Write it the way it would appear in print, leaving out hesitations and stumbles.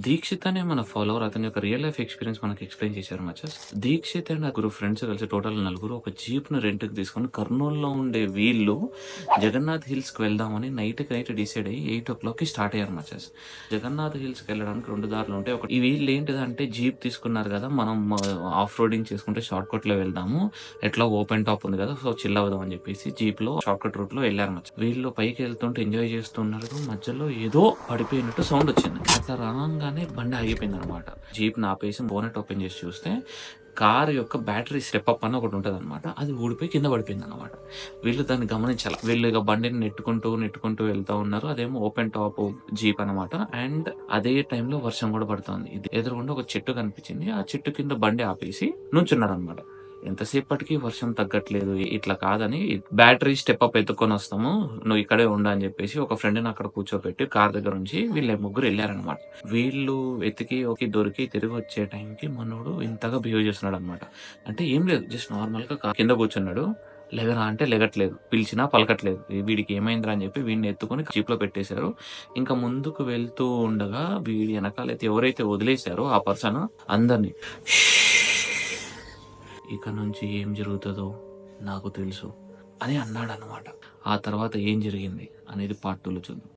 దీక్షిత్ అనే మన ఫాలోవర్ అతని యొక్క రియల్ లైఫ్ ఎక్స్‌పీరియన్స్ మనకి ఎక్స్‌ప్లెయిన్ చేశారు మచస్. దీక్షిత్ అండ్ నలుగురు ఫ్రెండ్స్ కలిసి టోటల్ నలుగురు ఒక జీప్‌ని రెంట్‌కి తీసుకొని కర్నూల్‌లో ఉండే వీళ్ళు జగన్నాథ్ హిల్స్‌కి వెళ్దామని నైట్‌కి నైట్ డిసైడ్ అయ్యి 8:00కి స్టార్ట్ అయ్యారు మచస్. జగన్నాథ్ హిల్స్‌కి వెళ్ళడానికి 2 దారులు ఉంటాయి. ఒకటి ఈ వీళ్ళు ఏంటిదంటే జీప్ తీసుకున్నారు కదా! మనం ఆఫ్ రోడింగ్ చేసుకుంటే షార్ట్‌కట్‌లో వెళ్దాము. ఎట్లా ఓపెన్ టాప్ ఉంది కదా! సో చిల్ అవుదాం అని చెప్పేసి జీప్‌లో షార్ట్‌కట్ రూట్‌లో వెళ్లారు మచస్. వీళ్ళు పైకి వెళ్తుంటే ఎంజాయ్ చేస్తున్నారు. మధ్యలో ఏదో పడిపోయినట్టు సౌండ్ వచ్చింది. అట్లా రాంగానే బండి ఆగిపోయిందనమాట. జీప్‌ని ఆపేసి బోనెట్ ఓపెన్ చేసి చూస్తే కారు యొక్క బ్యాటరీ స్టెప్ అప్ అని ఒకటి ఉంటదనమాట. అది ఊడిపోయి కింద పడిపోయిందనమాట. వీళ్ళు దాన్ని గమనించాల. వీళ్ళు ఇక బండిని నెట్టుకుంటూ వెళ్తా ఉన్నారు. అదేమో ఓపెన్ టాప్ జీప్ అనమాట. అండ్ అదే టైంలో వర్షం కూడా పడుతోంది. ఇది ఎదురుగుండా ఒక చెట్టు కనిపించింది. ఆ చెట్టు కింద బండి ఆపేసి నుంచున్నారనమాట. ఎంతసేపటికి వర్షం తగ్గట్లేదు. ఇట్లా కాదని బ్యాటరీ స్టెప్ అప్ ఎత్తుకొనొస్తాము. నువ్వు ఇక్కడే ఉండు అని చెప్పేసి ఒక ఫ్రెండ్‌ని అక్కడ కూర్చోబెట్టి కార్ దగ్గర ఉంచి వీళ్ళు ముగ్గురు ఎళ్లారనమాట. వీళ్ళు వెతికి దొరికి తిరిగొచ్చే టైంకి మనోడు ఇంతగా బిహేవ్ చేస్తున్నాడనమాట. అంటే ఏం లేదు. జస్ట్ నార్మల్‌గా కింద కూర్చున్నాడు. లెగరా అంటే లెగట్లేదు. పిలిచినా పలకట్లేదు. వీడికి ఏమైందిరా అని చెప్పి వీడిని ఎత్తుకొని జీప్‌లో పెట్టేశారు. ఇంకా ముందుకు వెళ్తూ ఉండగా వీడి ఎనకాలైతే ఎవరైతే వదిలేసారో ఆ పర్సన్ అందరిని ఇక నుంచి ఏం జరుగుతదో నాకు తెలుసు అని అన్నాడనమాట. ఆ తర్వాత ఏం జరిగింది అనేది పార్ట్ 2లో చూద్దాం.